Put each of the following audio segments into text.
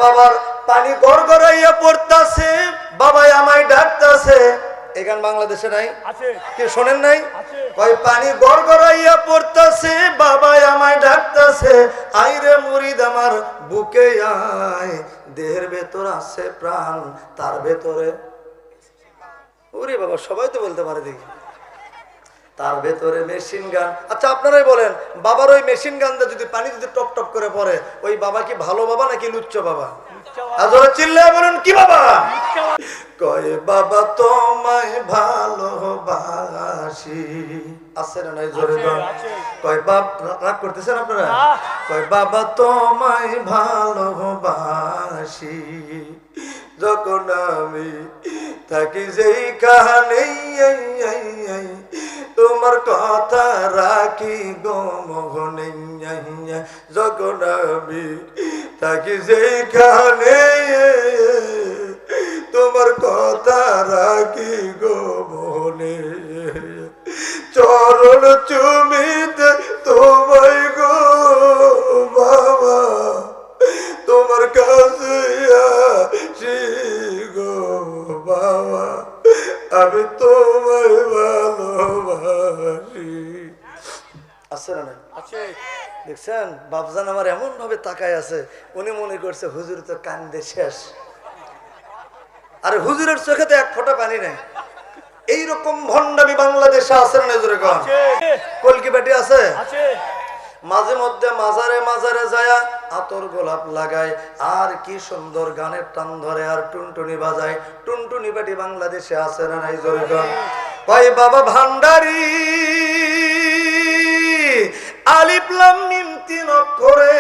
বাবার পানি গড়গড়াইয়া পড়তাছে, বাবাই আমায় ডাকতাছে। এখান বাংলাদেশে নাই? কি শোনেন নাই? কয় পানি গড়গড়াইয়া পড়তাছে, বাবাই আমায় ডাকতাছে। আইরে মুরিদ আমার বুকে আয়, দেহের ভেতর আছে প্রাণ, তার ভেতরে। ওরে বাবা, সবাই তো বলতে পারে দেখি, তার ভেতরে মেশিন গান। আচ্ছা আপনারাই বলেন, বাবার ওই মেশিন গান দিয়ে যদি পানি যদি টপ টপ করে পড়ে, ওই বাবা কি ভালো বাবা নাকি লুচ্চ বাবা? আজরে চিল্লায় বলুন কি বাবা? কয় বাবা তোমায় ভালোবাসি। আছে না নাই? জোরে বল। কয় বাপ, রাগ করতেছেন আপনারা? কয় বাবা তোমায় ভালোবাসি, যখন আমি থাকি যেই কাহানে তোমার কথা রাখি গো মোহনে, যখন আমি থাকি যেই কাহানে তোমার কথা রাখি গো মোহনে, চরণ চুমিতে তোমায় গো বাবা, তোমার কাছে আসি গো বাবা, আমি তোমায় ভালোবাসি। আছে না? দেখছেন বাপজান আমার এমন ভাবে তাকায় আছে, উনি মনে করছে হুজুর তো কান্দে শেষ। আরে হুজুরের চোখে তো এক ফোঁটা পানি নেই। এইরকম ভণ্ডামি বাংলাদেশে আছে না? জোরে কন। কলকি বেটি আছে? মাঝে মধ্যে মাজারে মাজারে যায় আতর গোলাপ লাগায়, আর কি সুন্দর গানের টান ধরে, আর টুনটুনি বাজায়। টুনটুনি বেটি বাংলাদেশে আছে না নাই? জোরে কন। কয় বাবা ভান্ডারি, আলিফ লাম মিম 3 অক্ষরে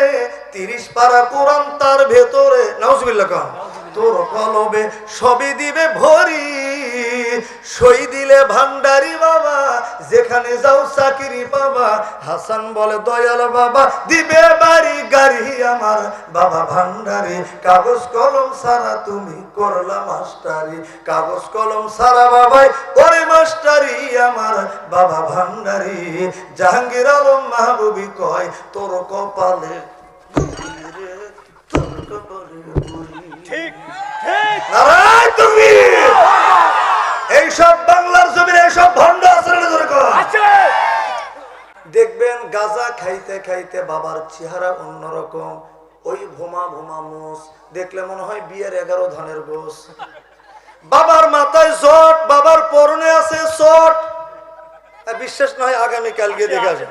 30 পারা কোরআন তার ভেতরে। নাউজুবিল্লাহ কন। তোর কলবে সবই দিবে ভরি, সই দিলে ভান্ডারি বাবা, যেখানে যাও চাকরি পাবা। হাসান বলে দয়াল বাবা দিবে বাড়ি গাড়ি আমার বাবা ভান্ডারি, কাগজ কলম সারা তুমি করলা মাস্টারি, কাগজ কলম সারা বাবাই করে মাস্টারি আমার বাবা ভান্ডারি। জাহাঙ্গীর আলম মাহবুবি কয় তোর কপালে তুমি এইসব বাংলার জমির এইসব ভণ্ড আছে। দেখবেন গাঁজা খাইতে খাইতে বাবার চেহারা অন্যরকম, ওই ভোমা ভোমা মোষ দেখলে মনে হয় বিয়ের 11 ধানের গোস। বাবার মাথায় জট, বাবার পরনে আছে চট। বিশ্বাস নয় আগামীকাল গিয়ে দেখে আসে।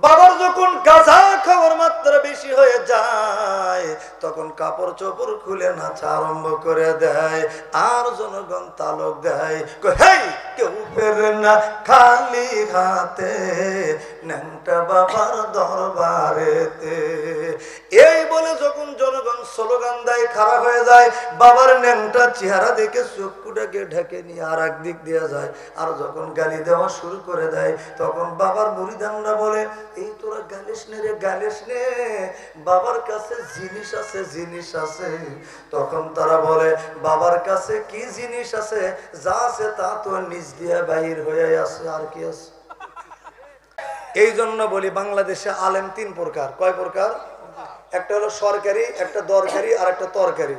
বাবার যখন গাঁজা খাওয়ার মাত্রা বেশি হয়ে যায়, তখন কাপড় চোপড় খুলে নাচা আরম্ভ করে দেয়, আর জনগণ তালক দেয়, হেই কেউ পেরে না খালি হাতে ন্যাংটা বাবার দরবারেতে। এই বলে যখন জনগণ স্লোগান দেয়, খারাপ হয়ে যায়। বাবার ন্যাংটা চেহারা দেখে চক্ষুটাকে ঢেকে নিয়ে আর একদিক দিয়ে যায়, আর যখন গালি দেওয়া শুরু করে দেয়, তখন বাবার মুরিদানরা বলে এই তোরা গালিস নে রে, গালিস নে, বাবার কাছে জিনিস আছে, জিনিস আছে। তখন তারা বলে বাবার কাছে কি জিনিস আছে? যা আছে তা তো নিজ দিয়ে বাহির হয়ে আছে, আর কি আছে? এই জন্য বলি বাংলাদেশে আলেম 3 প্রকার। কয় প্রকার? একটা হলো সরকারি, একটা দরকারি, আর একটা তরকারি।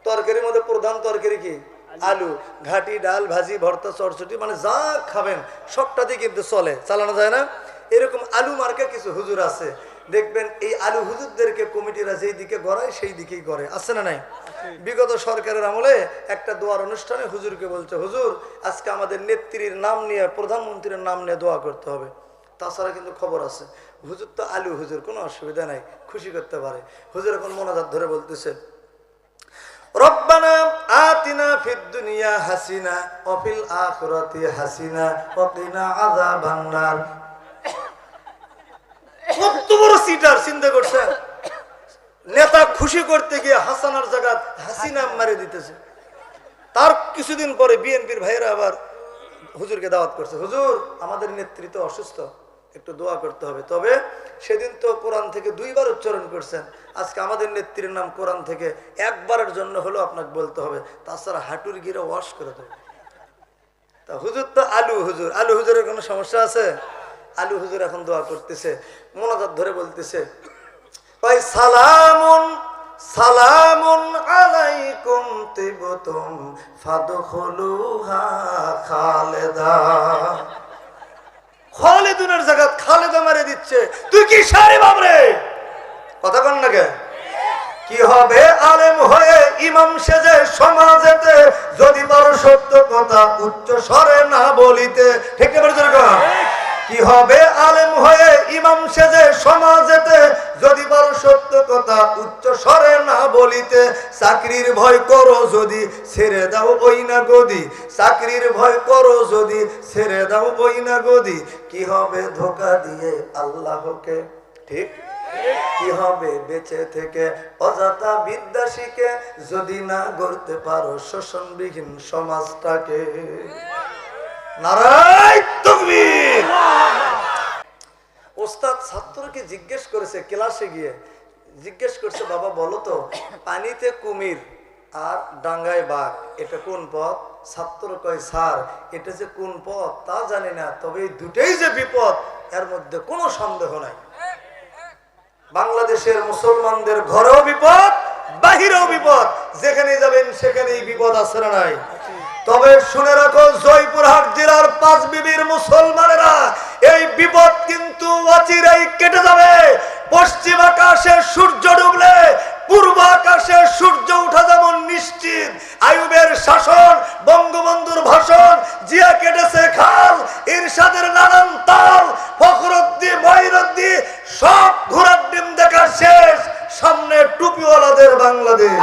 তরকারির মধ্যে প্রধান তরকারি কি? আলু, ঘাটি, ডাল, ভাজি, ভর্তা, চটচটি, মানে যা খাবেন সবটাতে কিন্তু চলে, চালানো যায় না। এরকম আলু মার্কা কিছু হুজুর আছে, দেখবেন এই আলু হুজুরদেরকে কমিটিরা যেই দিকে গড়ায় সেই দিকেই করে। আছে না নাই? বিগত সরকারের আমলে একটা দোয়ার অনুষ্ঠানে হুজুরকে বলছে, হুজুর আজকে আমাদের নেত্রীর নাম নিয়ে, প্রধানমন্ত্রীর নাম নিয়ে দোয়া করতে হবে। তাছাড়া কিন্তু খবর আছে, হুজুর তো আলু হুজুর, কোনো অসুবিধা নাই, খুশি করতে পারে। হুজুর এখন মোনাজাত ধরে বলতেছে, রব্বানা আতিনা ফিদ দুনিয়া হাসিনা ওয়া ফিল আখিরাতি হাসিনা ওয়া কিনা আযাবান নার। কত বড় সিটার, চিন্তা করছে নেতা খুশি করতে গিয়ে হাসানার জায়গা হাসিনা মারে দিতেছে। তার কিছুদিন পরে বিএনপির ভাইরা আবার হুজুরকে দাওয়াত করছে, হুজুর আমাদের নেতৃত্ব অসুস্থ, একটু দোয়া করতে হবে। তবে সেদিন তো কোরআন থেকে 2 বার উচ্চারণ করছেন, আজকে আমাদের নেত্রীর নাম কোরআন থেকে একবারের জন্য হলো আপনাকে বলতে হবে, তাছাড়া হাঁটুর গিরে ওয়াশ করে দেবে। তা হুজুর তো আলু হুজুর, আলু হুজুরের কোনো সমস্যা আছে? আলু হুজুর এখন দোয়া করতেছে, মোনাজাত ধরে বলতেছে, ভাই সালামুন সালামুন আলাইকুম তিবতুম ফাদখুলুহা খালেদা। খালিদুনের জায়গা খালেদা মারে দিচ্ছে, তুই কি সারি বাবরে কথা কন না কে? কি হবে আলেম হয়ে ইমাম সেজে সমাজেতে, যদি পারো সত্য কথা উচ্চ স্বরে না বলিতে। ঠিক না বলছো? কি হবে আলেম হয়ে ইমাম সেজে সমাজেতে, যদি পারো সত্য কথা উচ্চ স্বরে না বলিতে। চাকরির ভয় করো যদি ছেড়ে দাও ওই না গদি, চাকরির ভয় করো যদি ছেড়ে দাও ওই না গদি। কি হবে ধোঁকা দিয়ে আল্লাহকে, ঠিক কি হবে বেঁচে থেকে অযথা বিদ্যা শিখে, যদি না গড়তে পারো শোষণবিহীন সমাজটাকে। নারায়ে তাকবীর। ওস্তাদ ছাত্রকে জিজ্ঞেস করেছে, ক্লাসে গিয়ে জিজ্ঞেস করছে, বাবা বলো তো পানিতে কুমির আর ডাঙ্গায় বাঘ এটা কোন পথ? ছাত্র কয় স্যার এটা যে কোন পথ তা জানি না, তবে এই দুটেই যে বিপদ এর মধ্যে কোনো সন্দেহ নাই। বাংলাদেশের মুসলমানদের ঘরেও বিপদ, বাহিরেও বিপদ, যেখানে যাবেন সেখানেই বিপদ আছে না নাই? তবে শুনে রাখো, জয়পুরহাট জেলার 5 বিবির মুসলমানেরা, এই বিপদ কিন্তু অচিরেই কেটে যাবে। পশ্চিম আকাশে সূর্য ডুবলে পূর্ব আকাশে সূর্য ওঠা যেমন নিশ্চিত। আইয়ুবের শাসন, বঙ্গবন্ধুর ভাষণ, জিয়া কেটেছে খাল, ইরশাদের নানান তাল, ফখরুদ্দিন মঈনুদ্দিন সব ঘোড়ার ডিম দেখা শেষ, সামনে টুপিওয়ালাদের বাংলাদেশ।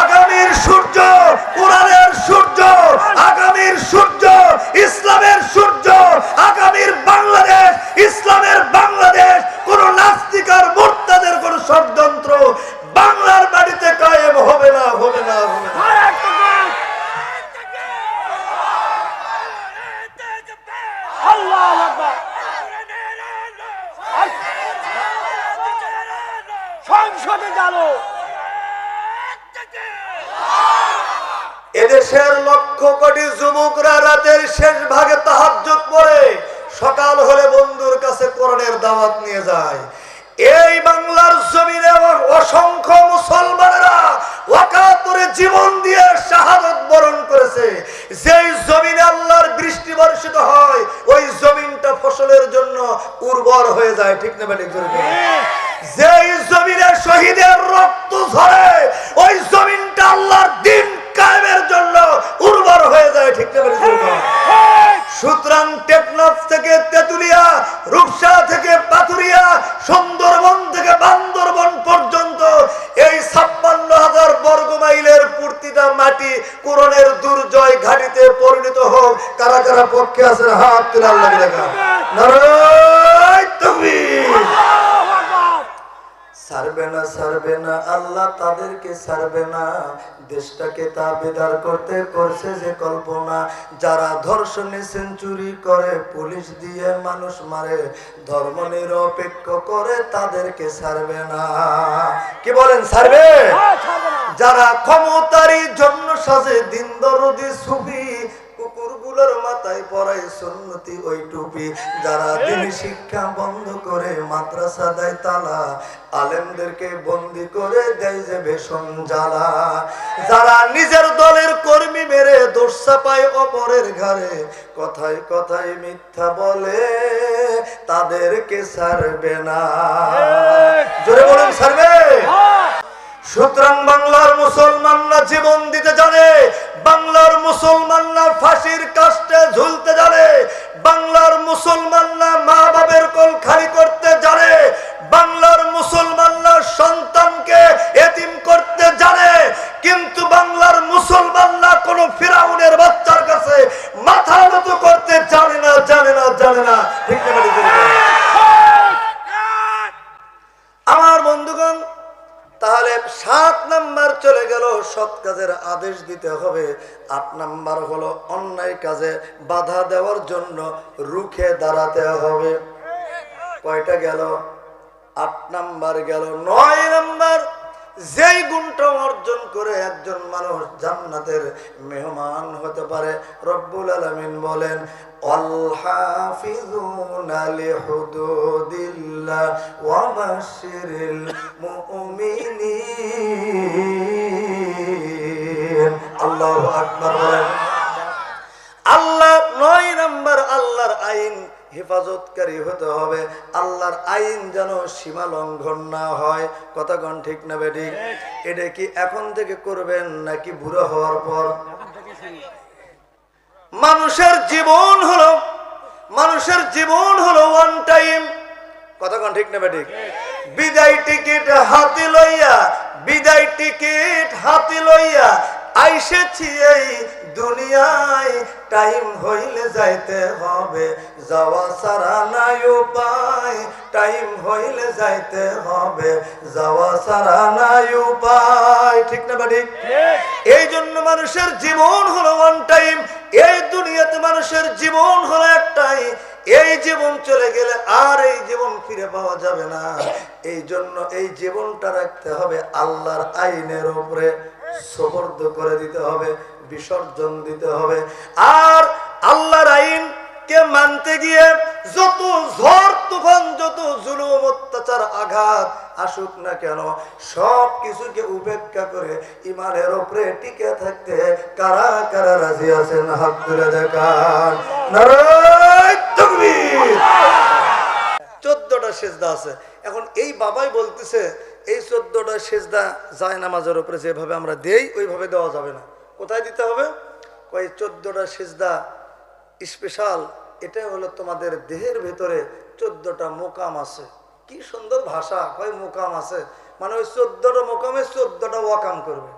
আগামীর সূর্য কোরআনের সূর্য, আগামীর সূর্য ইসলামের সূর্য, আগামীর বাংলাদেশ ইসলামের বাংলাদেশ। কোন নাস্তিক আর মুরতাদের কোন ষড়যন্ত্র বাংলার বাড়িতে কায়েম হবে না, হবে না, হবে না। আল্লাহু আকবার। সংসদে জানো এদেশের লক্ষ কোটি যুবকরা রাতের শেষ ভাগে তাহাজ্জুদ পড়ে, সকাল হলে বন্ধুর কাছে কোরআনের দাওয়াত নিয়ে যায়। এই বাংলার জমিনে অসংখ্য মুসলমানেরা ওয়াকাতুরে জীবন দিয়ে শাহাদাত বরণ করেছে। যেই জমিনে আল্লাহর বৃষ্টি বর্ষিত হয়, ওই জমিনটা ফসলের জন্য উর্বর হয়ে যায়। ঠিক না বেঠিক? যেই জমিনে শহীদের রক্ত ঝরে, ওই জমিনটা আল্লাহর দ্বীন কায়েমের জন্য উর্বর হয়ে যায়। ঠিক না বেঠিক? সুতরাং টেকনাফ থেকে তেতুলিয়া, রূপসা থেকে পাথুরিয়া, সুন্দরবন থেকে বান্দরবন পর্যন্ত এই 56,000 বর্গ মাইলের প্রতিটা মাটি কোরআনের দুর্জয় ঘাটিতে পরিণত হোক। কারা কারা পক্ষে আছেন হাত তুলে আল্লাহকে দেখা। নারায়ে তাকবীর। ছাড়বে না, ছাড়বে না, আল্লাহ তাদেরকে ছাড়বে না। দেশটাকে তাবেদার করতে করছে যে কল্পনা। যারা ধর্ষণে সেঞ্চুরি করে, পুলিশ দিয়ে মানুষ মারে, ধর্ম নিরপেক্ষ করে, তাদেরকে ছাড়বে না। কি বলেন ছাড়বে? যারা ক্ষমতারই জন্য সাজে দিন দরদি সুফি, কুকুরগুলোর মাথায় পরায় সুন্নতি ওই টুপি, যারা দিনী শিক্ষা বন্ধ করে মাদ্রাসা দেয় তালা, আলেমদেরকে বন্দি করে দেয় যে ভীষণ জ্বালা, যারা নিজের দলের কর্মী মেরে দোষ চাপায় অপরের ঘাড়ে, কথায় কথায় মিথ্যা বলে, তাদেরকে ছাড়বে না। জোরে বলুন ছাড়বে? সুতরাং বাংলার মুসলমানরা জীবন দিতে জানে, বাংলার মুসলমানরা ফাঁসির কাস্টে ঝুলতে জানে, বাংলার মুসলমানরা মা বাবার কোল খালি করতে জানে, বাংলার মুসলমানরা সন্তানকে এতিম করতে জানে, কিন্তু বাংলার মুসলমানরা কোন ফিরাউনের বাচ্চার কাছে মাথা নত করতে জানে না, জানে না, জানে না। ঠিক না? আমার বন্ধুগণ, তাহলে 7 নাম্বার চলে গেল, সৎ কাজের আদেশ দিতে হবে। 8 নাম্বার হলো অন্যায় কাজে বাধা দেওয়ার জন্য রুখে দাঁড়াতে হবে। কয়টা গেল? 8 নাম্বার গেল। 9 নাম্বার, যেই গুণটা অর্জন করে একজন মানুষ জান্নাতের মেহমান হতে পারে। রব্বুল আলামিন বলেন আল হাফিজুনা লিহুদুদিল্লাহ ওয়া বাশশিরিল মুমিনিন। আল্লাহু আকবার বলেন। আল্লাহ ৯ নাম্বার আল্লাহর আইন হেফাজতকারী হতে হবে। আল্লাহর আইন যেন সীমা লঙ্ঘন না হয়। কথা কোন ঠিক না বেঠিক? এটা কি এখন থেকে করবেন নাকি বুড়ো হওয়ার পর? মানুষের জীবন হলো ওয়ান টাইম। কথা কোন ঠিক না বেঠিক? বিদায় টিকিট হাতে লইয়া আইসেছি এই দুনিয়ায়। টাইম হইলে যাইতে হবে, যাওয়া ছাড়া নাই উপায়। টাইম হইলে যাইতে হবে, যাওয়া ছাড়া নাই উপায়। ঠিক না ঠিক? এই জন্য মানুষের জীবন হলো ওয়ান টাইম। এই দুনিয়াতে মানুষের জীবন হলো একটাই। এই জীবন চলে গেলে আর এই জীবন ফিরে পাওয়া যাবে না। এই জন্য এই জীবনটা রাখতে হবে আল্লাহর আইনের উপরে, সুপর্দ করে দিতে হবে, বিসর্জন দিতে হবে। আর আল্লাহর আইন কে মানতে গিয়ে যত ঝড় তুফান, যত জুলুম অত্যাচার আঘাত আসুক না কেন, সব কিছুকে উপেক্ষা করে ইমানের উপরে টিকে থাকতে কারা কারা রাজি আছেন? হাত তুলে দেখান। নারায়ে তাকবীর। 14টা সিজদা আছে। এখন এই বাবাই বলতেছে এই 14টা সিজদা যায় নামাজের উপরে যেভাবে আমরা দেই ওইভাবে দেওয়া যাবে না। কোথায় দিতে হবে? কই 14টা সিজদা স্পেশাল। এটা হলো তোমাদের দেহের ভেতরে 14টা মোকাম আছে। কি সুন্দর ভাষা! কয় মোকাম আছে, মানে ওই 14টা মোকামে 14টা ওয়াকাম করবে।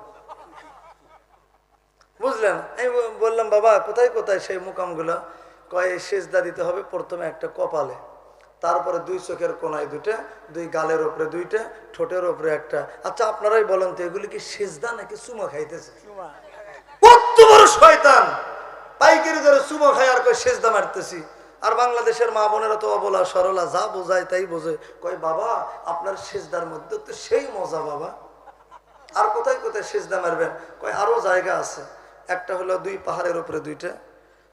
বুঝলেন? আমি বললাম বাবা কোথায় কোথায় সেই মোকামগুলো? কয় সিজদা দিতে হবে প্রথমে একটা কপালে, তারপরে 2 চোখের কোনায় 2টা, 2 গালের উপরে 2টা, ঠোঁটের উপরে একটা। আচ্ছা আপনারাই বলেন তো এগুলি কি সিজদা নাকি চুমা খাইতেছে? কত বড় শয়তান! পাইকারি ধরে চুমা খাই আর কয় সিজদা মারতেছি। আর বাংলাদেশের মা বোনেরা তো অবলা সরলা, যা বোঝায় তাই বোঝে। কয় বাবা আপনার সিজদার মধ্যে তো সেই মজা বাবা। আর কোথায় কোথায় সিজদা মারবেন? কয় আরো জায়গা আছে। একটা হলো 2 পাহাড়ের উপরে 2টা,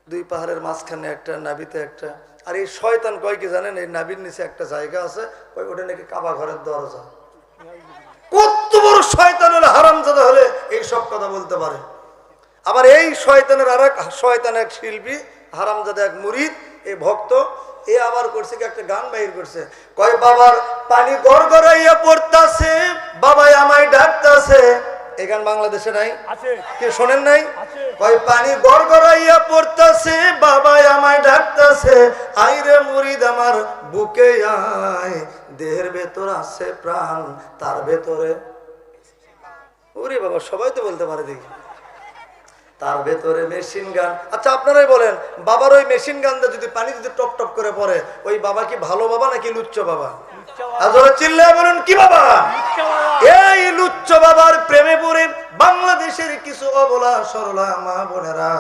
2 পাহাড়ের মাঝখানে একটা, নাবিতে একটা। আর এই শয়তান কয় কি জানেন? এই নাবির নিচে একটা জায়গা আছে, কয় ওটা নাকি কাবা ঘরের দরজা। কত বড় শয়তান হলে, হারামজাদা হলে এই সব কথা বলতে পারে। আবার এই শয়তানের আর এক শয়তান, এক শিল্পী, হারামজাদা এক মুরিদ, এই ভক্ত, এ আবার করছে কি একটা গান বাহির করছে। কয় বাবার পানি গড়গড়াইয়া পড়তাছে, বাবাই আমায় ডাকতাছে। এই গান বাংলাদেশে নাই? কে শোনেন নাই? কয় পানি গড়গড়াইয়া পড়তাছে, বাবাই আমায় ডাকতাছে। আইরে মুরিদ আমার বুকে আয়, দেহের ভেতর আছে প্রাণ, তার ভেতরে। ওরে বাবা, সবাই তো বলতে পারে দেখি। তার ভেতরে মেশিন গান। আচ্ছা আপনারাই বলেন, বাবার ওই মেশিন গানটা যদি পানি যদি টপ টপ করে পড়ে, ওই বাবা কি ভালো বাবা নাকি লুচ্চ বাবা? আজরে চিল্লায় বলুন কি বাবা? এই লুচ্চ বাবার প্রেমে পড়ে বাংলাদেশের কিছু অবলা সরলা মা বোনেরা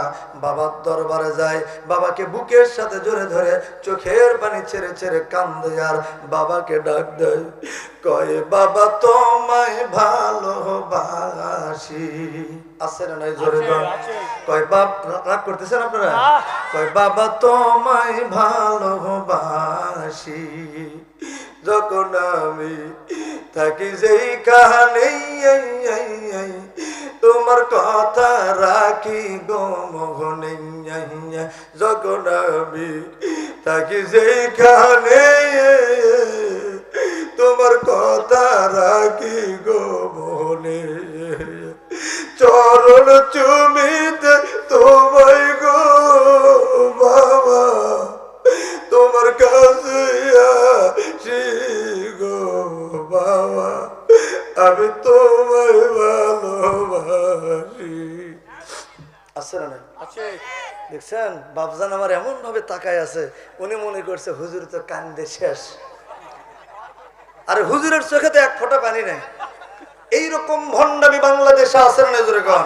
বাবার দরবারে যায়, বাবাকে বুকের সাথে জড়ে ধরে চোখের পানি ছেড়ে ছেড়ে কান্দে আর বাবাকে ডাক দেয়। কয় বাবা তোমায় ভালোবাসি। আছে না নাই? জোরে দাও। কয় বাপ, রাগ করতেছেন আপনারা? কয় বাবা তোমায় ভালোবাসি, যখন আমি থাকি যেইখানে তোমার কথা রাখি গো মোহনে। যখন আমি থাকি যেইখানে তোমার কথা রাখি গো মোহনে। চরণ চুমিতে তোমায় গো বাবা, তোমার কাছে আসি গো বাবা, আমি তোমায় ভালোবাসি। আছে না নাই? দেখছেন বাপজান আমার এমন ভাবে তাকায় আছে, উনি মনে করছে হুজুর তো কান্দে শেষ। আরে হুজুরের চোখে তো এক ফোঁটা পানি নাই। এইরকম ভণ্ডামি বাংলাদেশে আছে না? জোরে কন।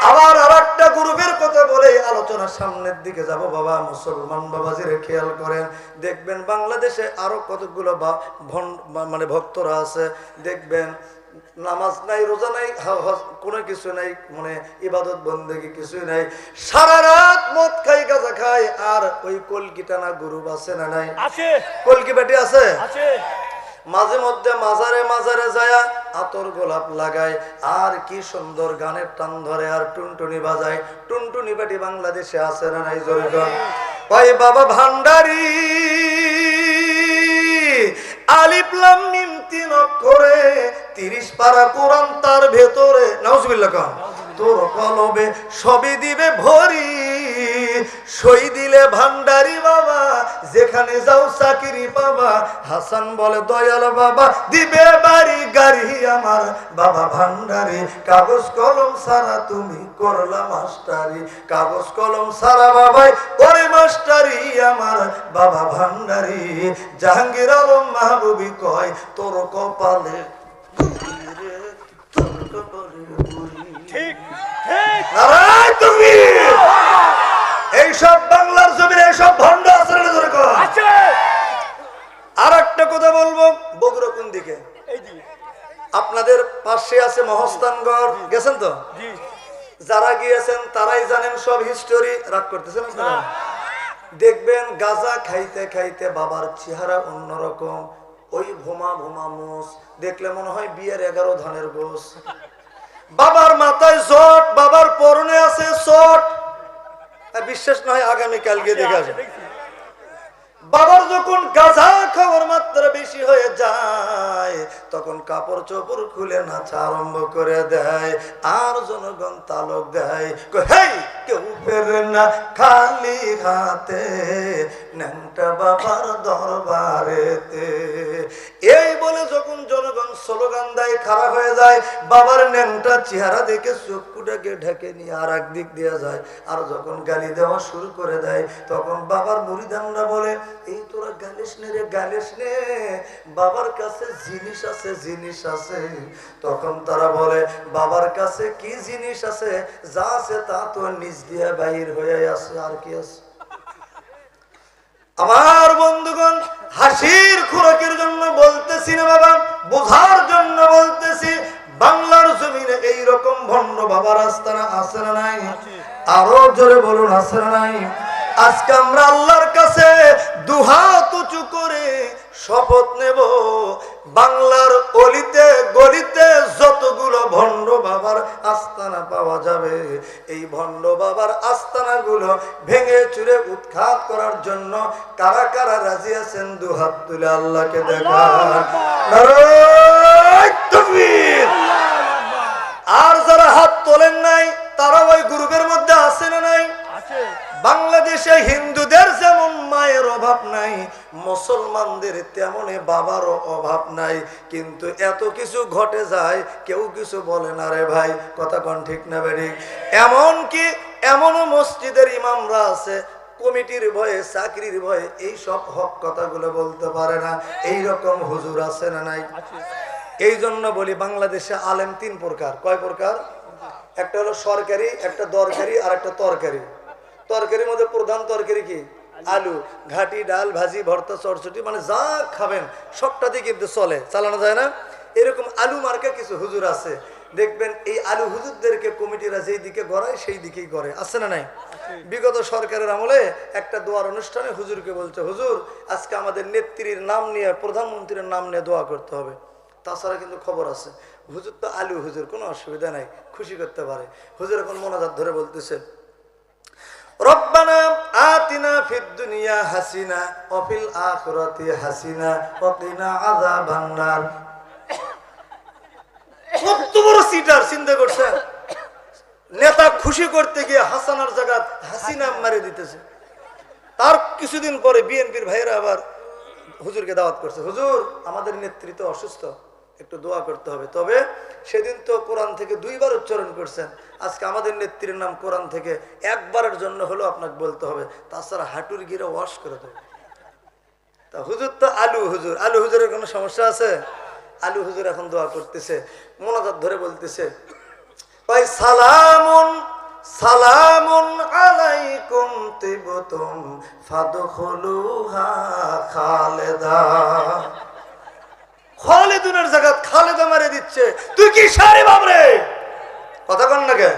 আবার আরেকটা গ্রুপের কথা বলে আলোচনার সামনের দিকে যাব। বাবা মুসলমান বাবাজিরে খেয়াল করেন, দেখবেন বাংলাদেশে আরো কতগুলো মানে ভক্তরা আছে। দেখবেন নামাজ নাই, রোজা নাই, কোনো কিছু নাই, মানে ইবাদত বন্দেগী কিছুই নাই, সারা রাত মদ খাই, গাঁজা খাই, আর ওই কলকি টানা গরু আছে না নাই? আছে। কলকি বেটি আছে। আছে। মাঝে মধ্যে মাজারে মাজারে যায় আতর গোলাপ লাগায়, আর কি সুন্দর গানের টান ধরে, আর টুনটুনি বাজায়। টুনটুনি বেটি বাংলাদেশে আছে না নাই? জোরে গান। ওই বাবা ভান্ডারি আলিফ লাম মিম 3 অক্ষরে 30 পারা কোরআন তার ভেতরে, নাউজুবিল্লাহ কান, তোর কলবে সবই দিবে ভরি, সই দিলে ভান্ডারি বাবা, যেখানে যাও চাকরি পাবা। হাসান বলে দয়াল বাবা দিবে বাড়ি গাড়ি, আমার বাবা ভান্ডারি। কাগজ কলম সারা তুমি করলা মাস্টারি, কাগজ কলম সারা বাবাই করে মাস্টারি, আমার বাবা ভান্ডারি। জাহাঙ্গীর আলম মাহবুবি কয় তোর কপালে ঠিক ঠিক। নারায়ণ তুমি এইসব বাংলার জমির এইসব ভণ্ড আছে না? জোরে কর। আছে। আর একটা কথা বলবো, বগুড়া কোন দিকে? এই জি। আপনাদের পাশে আছে মহস্তানগড়, গেছেন তো? জি। যারা গিয়েছেন তারাই জানেন সব হিস্টোরি। রাগ করতেছেন আপনারা? দেখবেন গাঁজা খাইতে খাইতে বাবার চেহারা অন্যরকম, ওই ভোমা ভোমা মুস, দেখলে মনে হয় বিয়ের 11 ধানের গোস। বাবার মাথায় জট, বাবার পরনে আছে শট। বিশ্বাস না হয় আগামীকাল গিয়ে দেখে আসেন। বাবার যখন গাঁজা খাওয়ার মাত্রা বেশি হয়ে যায়, তখন কাপড় চোপড় খুলে নাচা আরম্ভ করে দেয়, আর জনগণ তালক দেয়, হেই কেউ ফেরে না খালি হাতে, ন্যাংটা বাবার দরবারেতে। এই বলে যখন জনগণ স্লোগান দেয়, খারাপ হয়ে যায়, বাবার ন্যাংটা চেহারা দেখে চক্ষুটাকে ঢেকে নিয়ে আর এক দিক দিয়ে যায়, আর যখন গালি দেওয়া শুরু করে দেয়, তখন বাবার মুরিদানরা বলে, এই তোরা গালিস নে রে, গালিস নে, বাবার কাছে জিনিস আছে, জিনিস আছে। তখন তারা বলে, বাবার কাছে কি জিনিস আছে? যা আছে তা তো নিজ দিয়ে বাহির হয়ে আছে, আর কি আছে? আমার বন্ধুগণ, হাসির খোরাকের জন্য বলতেছি না বাবা, বোঝার জন্য বলতেছি। বাংলার জমিনে এইরকম ভণ্ড বাবার আস্তানা আছে না নাই? আরো জোরে বলুন, আছে না নাই? আজকে আমরা আল্লাহর কাছে দুহাত উঁচু করে শপথ নেব, বাংলার অলিতে গলিতে যতগুলো ভণ্ড বাবার আস্তানা পাওয়া যাবে, এই ভণ্ড বাবার আস্তানাগুলো ভেঙে চুরে উৎখাত করার জন্য কারা কারা রাজি আছেন? দুহাত তুলে আল্লাহকে দেখান। নারায়ণ তাকবীর। আর যারা হাত তোলেন নাই, তারা ওই গ্রুপের মধ্যে আছে না নাই? আছে। বাংলাদেশে হিন্দুদের যেমন মায়ের অভাব নাই, মুসলমানদের তেমনই বাবারও অভাব নাই, কিন্তু এত কিছু ঘটে যায়, কেউ কিছু বলে না রে ভাই। কথা কোন ঠিক না বেরি? এমনকি এমনও মসজিদের ইমামরা আছে, কমিটির ভয়ে, চাকরির ভয়ে এই সব হক কথাগুলো বলতে পারে না। এই রকম হুজুর আছে না নাই? এই জন্য বলি, বাংলাদেশে আলেম 3 প্রকার। কয় প্রকার? একটা হলো সরকারি, একটা দরকারি, আর একটা তরকারি। তরকারির মধ্যে প্রধান তরকারি কি? আলু, ঘাটি, ডাল, ভাজি, ভর্তা, চটচটি, মানে যা খাবেন সবটাতে কিন্তু চলে, চালানো যায় না। এরকম আলু মার্কা কিছু হুজুর আছে, দেখবেন এই আলু হুজুরদেরকে কমিটিরা যেই দিকে গড়ায় সেই দিকেই করে, আছে না নাই? বিগত সরকারের আমলে একটা দোয়ার অনুষ্ঠানে হুজুরকে বলছে, হুজুর আজকে আমাদের নেত্রীর নাম নিয়ে, প্রধানমন্ত্রীর নাম নিয়ে দোয়া করতে হবে। তাছাড়া কিন্তু খবর আছে, হুজুর তো আলু হুজুর, কোনো অসুবিধা নাই, খুশি করতে পারে। হুজুর এখন মোনাজাত ধরে বলতেছে, রব্বানা আতিনা ফিদ দুনিয়া হাসিনা ওয়া ফিল আখিরাতি হাসিনা ওয়া কিনা আযাবান নার। কত বড় সিটার, চিন্তা করছেন? নেতা খুশি করতে গিয়ে হাসানার জায়গা হাসিনা মারে দিতেছে। তার কিছুদিন পরে বিএনপির ভাইরা আবার হুজুরকে দাওয়াত করছে, হুজুর আমাদের নেতৃত্ব অসুস্থ, একটু দোয়া করতে হবে। তবে সেদিন তো কোরআন থেকে 2 বার উচ্চারণ করছেন, আজকে আমাদের নেত্রীর নাম কোরআন থেকে একবারের জন্য হলো আপনাকে বলতে হবে, তাছাড়া হাঁটুর গিরে ওয়াশ করে দেবে। তা হুজুর তো আলু হুজুর, আলু হুজুরের কোনো সমস্যা আছে? আলু হুজুর এখন দোয়া করতেছে, মোনাজাত ধরে বলতেছে, ভাই সালামুন সালামুন আলাইকুম তিবতুম ফাদখুলুহা খালেদা। খালিদুনের জায়গা খালেদা মারে দিচ্ছে, তুই কি সারি বাবরে কথা কন না কে?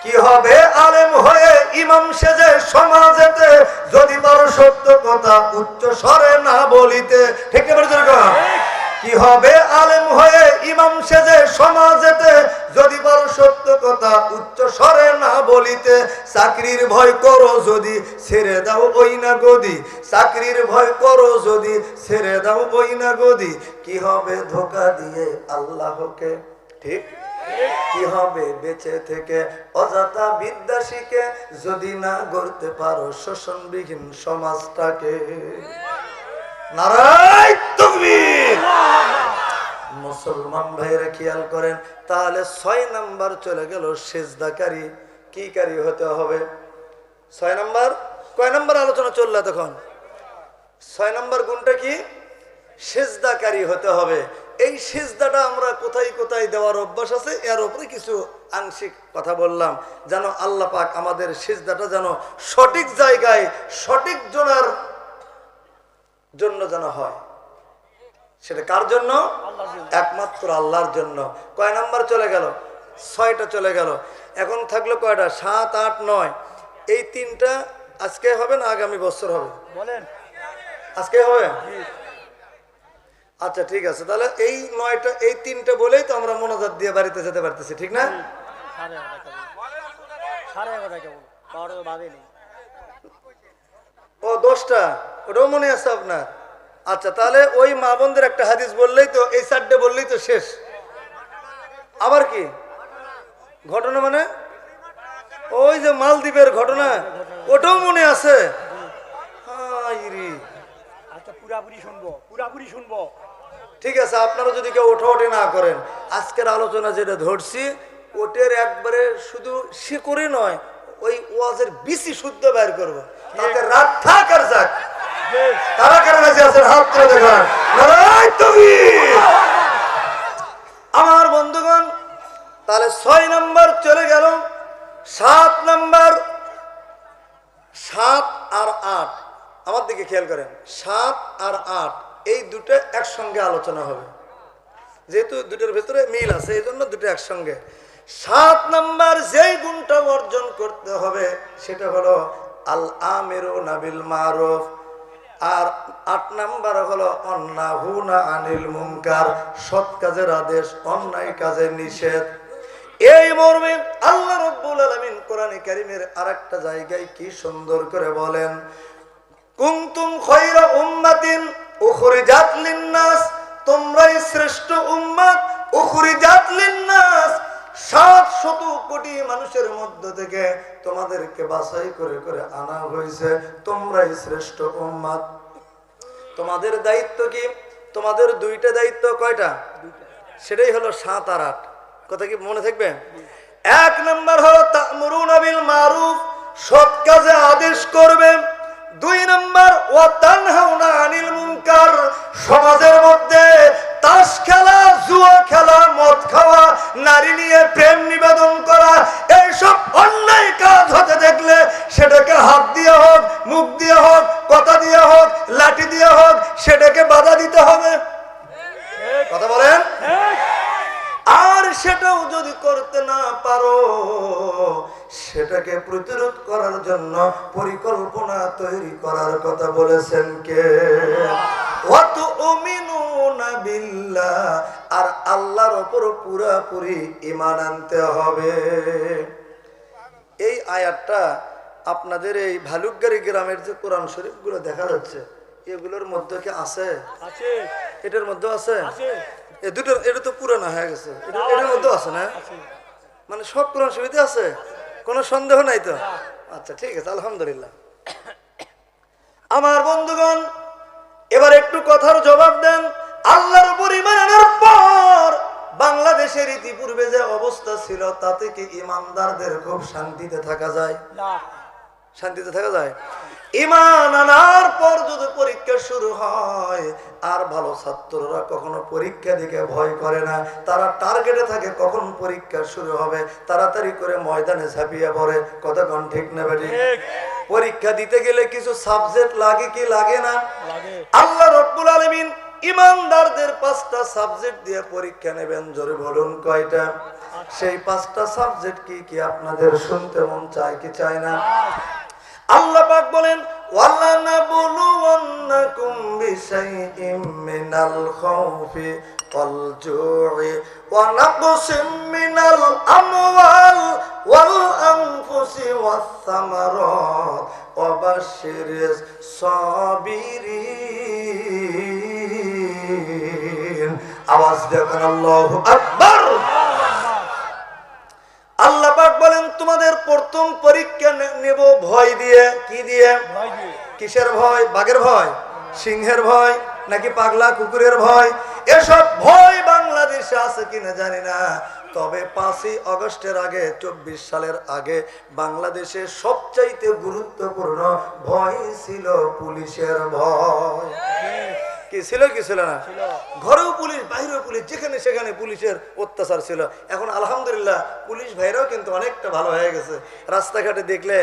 কি হবে আলেম হয়ে ইমাম সেজে সমাজেতে, যদি পারো সত্য কথা উচ্চ স্বরে না বলিতে। ঠিক না বলছো? কি হবে আলেম হয়ে ইমাম সেজে সমাজেতে, যদি পারো সত্য কথা উচ্চ স্বরে না বলিতে। চাকরির ভয় করো যদি ছেড়ে দাও ওই না গদি, চাকরির ভয় করো যদি ছেড়ে দাও ওই না গদি। কি হবে ধোঁকা দিয়ে আল্লাহকে, ঠিক কি হবে বেঁচে থেকে অযথা বিদ্যা শিখে, যদি না গড়তে পারো শোষণবিহীন সমাজটাকে। নারায়ে তাকবীর। মুসলমান ভাইরা খেয়াল করেন, তাহলে 6 নাম্বার চলে গেল সিজদাকারী। কি কারি হতে হবে? 6 নাম্বার। কয় নাম্বার আলোচনা চললো তখন? 6 নাম্বার গুণটা কি? সিজদাকারী হতে হবে। এই সিজদাটা আমরা কোথায় কোথায় দেওয়ার অভ্যাস আছে, এর উপরে কিছু আংশিক কথা বললাম, যেন আল্লাহ পাক আমাদের সিজদাটা যেন সঠিক জায়গায় সঠিক জনের জন্য যেন হয়। সেটা কার জন্য? একমাত্র আল্লাহর জন্য। কয় নাম্বার চলে গেল? 6টা চলে গেল। এখন থাকলো কয়টা? 7, 8, 9। এই 3টা আজকে হবে না আগামী বছর হবে? বলেন। আজকে হবে? আচ্ছা ঠিক আছে, তাহলে এই 9টা এই 3টা বলেই তো আমরা মোনাজাত দিয়ে বাড়িতে যেতে পারতেছি, ঠিক না? ও 10টা, ওটাও মনে আছে আপনার? আচ্ছা, তাহলে ওই মা বোনদের একটা হাদিস বললেই তো, এই 4টে বললেই তো শেষ। আবার কি ঘটনা? মানে ওই যে মালদ্বীপের ঘটনা, ওটাও মনে আছে? আচ্ছা, পুরাপুরি শুনবো, পুরাপুরি শুনবো। ঠিক আছে, আপনারা যদি কেউ ওঠে না করেন, আজকের আলোচনা যেটা ধরছি ওটের একবারে শুধু শিকড়ে নয়, ওই ওয়াজের বিসি শুদ্ধ বের করবো, তাতে রাত থাক আর যাক। কারা কারা রাজি আছেন হাত তুলে দেখান। নারায়ে তাকবীর। আমার বন্ধুগণ, তাহলে 6 নাম্বার চলে গেল। 7 নাম্বার, 7 আর 8 আমার দিকে খেয়াল করেন। 7 আর 8 এই দুটো একসঙ্গে আলোচনা হবে, যেহেতু দুটোর ভেতরে মিল আছে এই জন্য দুটো একসঙ্গে। 7 নাম্বার যেই গুণটা অর্জন করতে হবে সেটা হলো আল আমিরুনা বিল মারুফ, আর 8 নাম্বার হলো অন্নাহুনা আনিল মুনকার, সৎ কাজের আদেশ, অন্যায় কাজের নিষেধ। এই মর্মে আল্লাহ রাব্বুল আলামিন কোরআনে কারীমের আরেকটা জায়গায় কি সুন্দর করে বলেন, কুনতুম খায়রা উম্মাতিন উখরিজাত লিন-নাস, তোমরাই শ্রেষ্ঠ উম্মত উখরিজাত লিন-নাস, 700 কোটি মানুষের মধ্য থেকে তোমাদেরকে বাছাই করে করে আনা হয়েছে, তোমরাই শ্রেষ্ঠ উম্মত। তোমাদের দায়িত্ব কি? তোমাদের 2টা দায়িত্ব। কয়টা? সেটাই হলো 7 আর 8। কথা কি মনে থাকবে? 1 নাম্বার হলো তা'মুরুনা বিল মারুফ, সৎ কাজে আদেশ করবে। 2 নাম্বার ওয়া তানহাউনা আনিল মুনকার, সমাজের মধ্যে তাস খেলা, জুয়া খেলা, মদ খাওয়া, নারী নিয়ে প্রেম নিবেদন করা, এইসব অন্যায় কাজ হতে দেখলে সেটাকে হাত দিয়ে হোক, মুখ দিয়ে হোক, কথা দিয়ে হোক, লাঠি দিয়ে হোক, সেটাকে বাধা দিতে হবে। কথা বলেন। আর সেটাও যদি করতে না পারো, সেটাকে প্রতিরোধ করার জন্য পরিকল্পনা তৈরি করার কথা বলেছেন কে? ওয়াতুমিনুনা বিল্লাহ, আর আল্লাহর উপর পুরোপুরি ঈমান আনতে হবে। এই আয়াতটা আপনাদের এই ভালুকগাড়ি গ্রামের যে কোরআন শরীফগুলো দেখা যাচ্ছে এগুলোর মধ্যে কি আছে? আছে। এটার মধ্যে আছে? আছে। এই দুটো, এটা তো পুরানো হয়ে গেছে, এটার মধ্যে আছে না? মানে সব কোরআন শরীফে আছে, কোনো সন্দেহ নাই তো? আচ্ছা ঠিক আছে, আলহামদুলিল্লাহ। আমার বন্ধুগণ, এবার একটু কথার জবাব দেন। আল্লাহর উপর ঈমান আনার পর বাংলাদেশের ইতিপূর্বে যে অবস্থা ছিল তাতে কি ইমানদারদের খুব শান্তিতে থাকা যায়? না। শান্তিতে থাকা যায়? ঈমান আনার পর যদি পরীক্ষা শুরু হয়, আর ভালো ছাত্ররা কখনো পরীক্ষা দিকে ভয় করে না, তারা টার্গেটে থাকে কখন পরীক্ষা শুরু হবে, তাড়াতাড়ি করে ময়দানে ঝাঁপিয়ে পড়ে। কথা কোন ঠিক না বেটি? পরীক্ষা দিতে গেলে কিছু সাবজেক্ট লাগে কি লাগে না? লাগে। আল্লাহ রাব্বুল আলামিন ইমানদারদের 5টা সাবজেক্ট দিয়ে পরীক্ষা নেবেন। জোরে বলুন কয়টা? সেই 5টা সাবজেক্ট কি কি আপনাদের শুনতে মন চায় কি চায় না? আল্লাহ পাক বলেন ওয়ালা নাবলুওয়ান্নাকুম বিশাইইম মিনাল খাউফি ওয়াল জু'i ওয়া নাকসিম মিনাল আমওয়াল ওয়াল আনফুসি ওয়াস সামারাত ওয়া বাশশিরিস সাবিরিন। আওয়াজ দেখুন আল্লাহু আকবার। আল্লাহ পাক বলেন তোমাদের প্রথম পরীক্ষা নেব ভয় দিয়ে। কি দিয়ে? কিসের ভয়? বাঘের ভয়, সিংহের ভয়, নাকি পাগলা কুকুরের ভয়? এসব ভয় বাংলাদেশে আছে কিনা জানি না, তবে 5ই আগস্টের আগে 24 সালের আগে বাংলাদেশে সবচাইতে গুরুত্বপূর্ণ ভয় ছিল পুলিশের ভয়। কি ছিল কি ছিল না? ঘরেও পুলিশ, বাইরেও পুলিশ, যেখানে সেখানে পুলিশের অত্যাচার ছিল। এখন আলহামদুলিল্লাহ পুলিশ ভাইরাও কিন্তু অনেকটা ভালো হয়ে গেছে। রাস্তাঘাটে দেখলে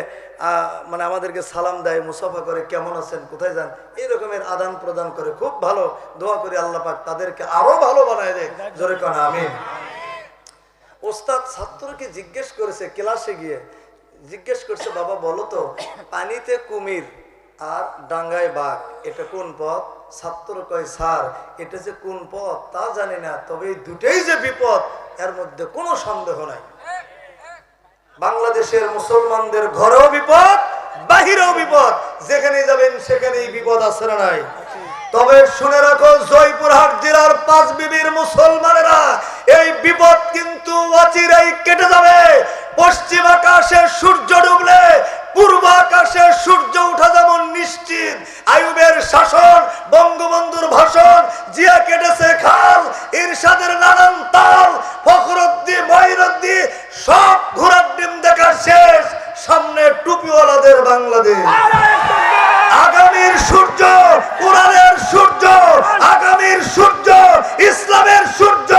মানে আমাদেরকে সালাম দেয়, মুসাফা করে, কেমন আছেন, কোথায় যান, এই রকমের আদান প্রদান করে। খুব ভালো। দোয়া করি আল্লাহ পাক তাদেরকে আরো ভালো বানায় দেয়। জোরে কোন আমিন। ওস্তাদ ছাত্রকে জিজ্ঞেস করেছে, ক্লাসে গিয়ে জিজ্ঞেস করছে, বাবা বলো তো পানিতে কুমির আর ডাঙ্গায় বাঘ এটা কোন পথ? ছাত্র কয় স্যার এটা যে কোন পথ তা জানি না, তবে এই দুটেই যে বিপদ এর মধ্যে কোনো সন্দেহ নাই। বাংলাদেশের মুসলমানদের ঘরেও বিপদ, বাহিরেও বিপদ, যেখানে যাবেন সেখানেই বিপদ আছে না নাই? তবে শুনে রাখো জয়পুরহাট জেলার 5 বিবির মুসলমানেরা এই বিপদ কিন্তু অচিরেই কেটে যাবে। পশ্চিম আকাশে সূর্য ডুবলে পূর্ব আকাশে সূর্য ওঠা যেমন নিশ্চিত। আইয়ুবের শাসন, বঙ্গবন্ধুর ভাষণ, জিয়া কেটেছে খাল, ইরশাদের নানান তাল, ফখরুদ্দিন, মঈনুদ্দিন সব ঘোড়ার ডিম দেখা শেষ। সামনে টুপিওয়ালাদের বাংলাদেশ। আগামীর সূর্য কোরআনের সূর্য, আগামীর সূর্য ইসলামের সূর্য,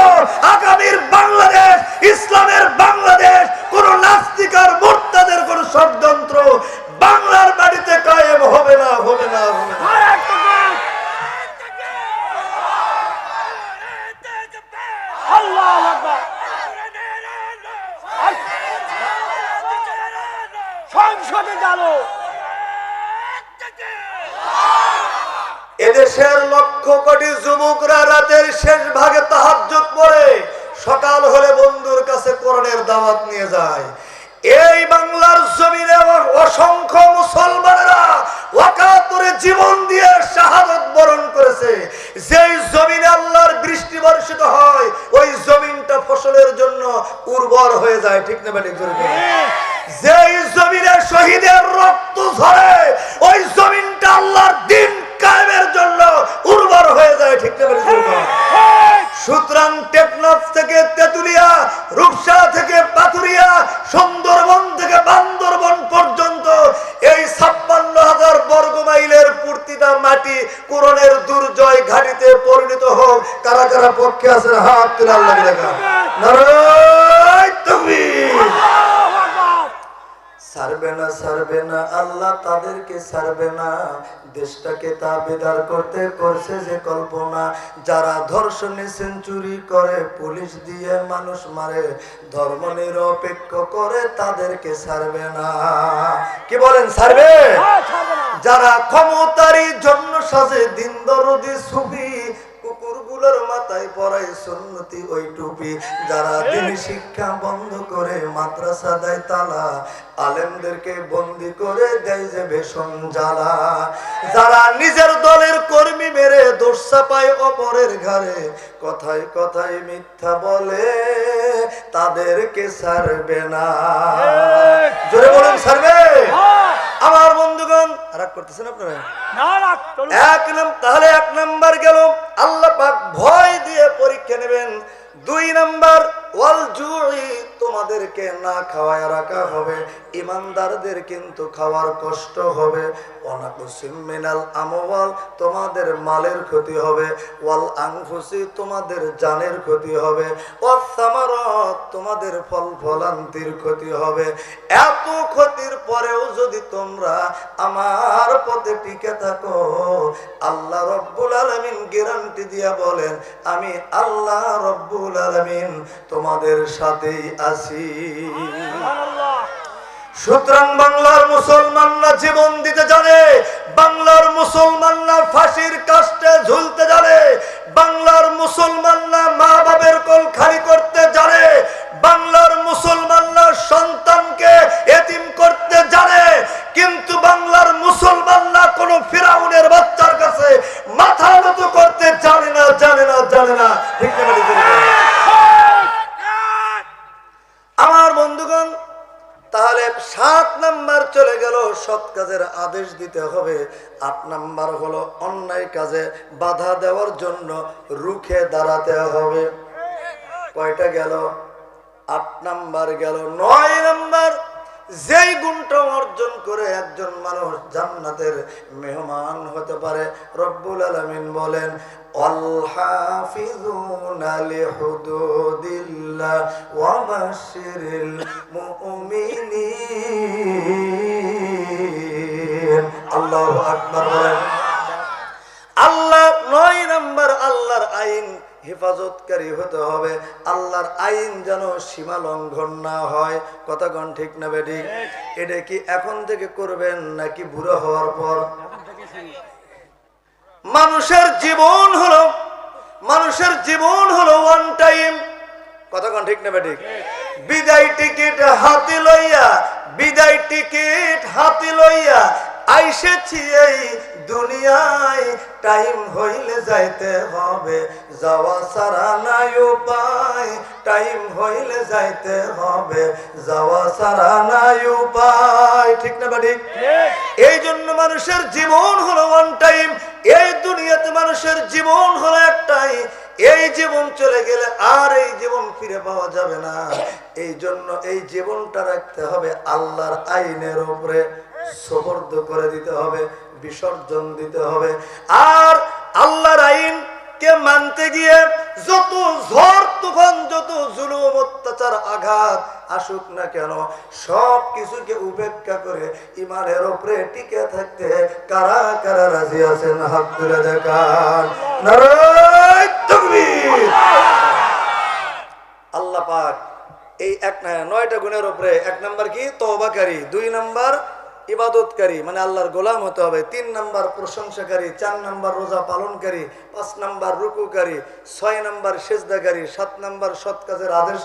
আগামীর বাংলাদেশ ইসলামের বাংলাদেশ। কোন নাস্তিক আর মুরতাদের কোন ষড়যন্ত্র বাংলার মাটিতে কায়েম হবে না, হবে না, হবে না। সংসদে গেল। এদেশের লক্ষ কোটি যুবকরা রাতের শেষ ভাগে তাহাজ্জুদ পড়ে, সকাল হলে বন্ধুর কাছে কোরআনের দাওয়াত নিয়ে যায়। এই বাংলার জমিনে অসংখ্য মুসলমানেরা ওয়াকাতুরে জীবন দিয়ে শাহাদাত বরণ করেছে। যেই জমিনে আল্লাহর বৃষ্টি বর্ষিত হয় ওই জমিনটা ফসলের জন্য উর্বর হয়ে যায়। ঠিক না বেঠিক? যেই জমিনে শহীদের রক্ত ঝরে ওই জমিনটা আল্লাহর দ্বীন কায়েমের জন্য উর্বর হয়ে যায়। ঠিক না বেঠিক? সুতরাং টেকনাফ থেকে তেতুলিয়া, রূপসা থেকে পাথুরিয়া, সুন্দরবন থেকে বান্দরবন পর্যন্ত এই 56,000 বর্গ মাইলের প্রতিটা মাটি কোরআনের দুর্জয় ঘাটিতে পরিণত হোক। কারা কারা পক্ষে আছেন হাত তুলে আল্লাহ দেখা। নারায়ে তাকবীর। ছাড়বে না, ছাড়বে না, আল্লাহ তাদেরকে ছাড়বে না। দেশটাকে তাবেদার করতে করছে যে কল্পনা। যারা ধর্ষণে সেঞ্চুরি করে, পুলিশ দিয়ে মানুষ মারে, ধর্ম নিরপেক্ষ করে, তাদেরকে ছাড়বে না। কি বলেন ছাড়বে? যারা ক্ষমতারই জন্য সাজে দিন দরদি সুফি, কুকুরগুলোর মাথায় পরায় সুন্নতি ওই টুপি, যারা দিনী শিক্ষা বন্ধ করে মাদ্রাসা দেয় তালা, আলেমদেরকে বন্দি করে দেয় যে ভীষণ জ্বালা, যারা নিজের দলের কর্মী মেরে দোষ চাপায় অপরের ঘাড়ে, কথায় কথায় মিথ্যা বলে, তাদেরকে ছাড়বে না। জোরে বলেন ছাড়বে? আমার বন্ধুগণ রাগ করতেছেন আপনারা? তাহলে 1 নাম্বার গেল, আল্লাহ পাক ভয় দিয়ে পরীক্ষা নেবেন। 2 নাম্বার ওয়াল জুই, তোমাদেরকে না খাওয়ায় রাখা হবে। ইমানদারদের কিন্তু খাওয়ার কষ্ট হবে। ওয়ানাকুসিম মিনাল আমওয়াল, তোমাদের মালের ক্ষতি হবে। ওয়াল আনফুসি, তোমাদের জানের ক্ষতি হবে। ওয়াস সামারাত, তোমাদের ফল ফলান্তির ক্ষতি হবে। এত ক্ষতির পরেও যদি তোমরা আমার পথে টিকে থাকো, আল্লাহ রব্বুল আলামিন গ্যারান্টি দিয়া বলেন, আমি আল্লাহ রব্বুল আলামিন তোমাদের সাথেই আছি। সুতরাং বাংলার মুসলমানরা জীবন দিতে জানে, বাংলার মুসলমানরা ফাঁসির কাস্টে ঝুলতে জানে, বাংলার মুসলমানরা মা বাবার কোল খালি করতে জানে, বাংলার মুসলমানরা সন্তানকে এতিম করতে জানে। কিন্তু বাংলার মুসলমানরা কোন ফিরাউনের বাচ্চার কাছে মাথা নত করতে জানে না, জানে না, জানে না। ঠিক না? আমার বন্ধুগণ, তাহলে 7 নাম্বার চলে গেল, সৎ কাজের আদেশ দিতে হবে। 8 নাম্বার হলো অন্যায় কাজে বাধা দেওয়ার জন্য রুখে দাঁড়াতে হবে। কয়টা গেল? 8 নাম্বার গেল। 9 নাম্বার, যেই গুণটা অর্জন করে একজন মানুষ জান্নাতের মেহমান হতে পারে, রব্বুল আলামিন বলেন, আল হাফিজুনা লিহুদুদিল্লাহ ওয়া বাশশিরিল মুমিনিন। আল্লাহু আকবার বলেন। আল্লাহ 9 নাম্বার, আল্লাহর আইন হেফাজতকারী হতে হবে। আল্লাহর আইন যেন সীমা লঙ্ঘন না হয়। কথা কোন ঠিক না বেঠিক? এটা কি এখন থেকে করবেন নাকি বুড়ো হওয়ার পর? মানুষের জীবন হলো ওয়ান টাইম। কথা কোন ঠিক না বেঠিক? বিদায় টিকিট হাতে লইয়া আইসেছি এই দুনিয়ায়। টাইম হইলে যাইতে হবে, যাওয়া ছাড়া নাই উপায়। টাইম হইলে যাইতে হবে, যাওয়া ছাড়া নাই উপায়। ঠিক না ঠিক? এই জন্য মানুষের জীবন হলো ওয়ান টাইম। এই দুনিয়াতে মানুষের জীবন হলো একটাই। এই জীবন চলে গেলে আর এই জীবন ফিরে পাওয়া যাবে না। এই জন্য এই জীবনটা রাখতে হবে আল্লাহর আইনের উপরে, সুপর্দ করে দিতে হবে, বিসর্জন দিতে হবে। আর আল্লাহর আইন কে মানতে গিয়ে যত ঝড় তুফান, যত জুলুম অত্যাচার আঘাত আসুক না কেন, সব কিছুকে উপেক্ষা করে ইমানের উপরে টিকে থাকতে কারা কারা রাজি আছেন? হাত তুলে দেখান। নারায়ে তাকবীর। আল্লাহ পাক এই 9টা গুণের উপরে 1 নাম্বার কি? তওবাকারী। 2 নাম্বার ইবাদতকারী, মানে আল্লাহর গোলাম হতে হবে। 3 নাম্বার প্রশংসাকারী। 4 নাম্বার রোজা পালনকারী। 5 নাম্বার রুকুকারী। 6 নাম্বার সিজদাকারী। 7 নাম্বার সৎ কাজের আদেশ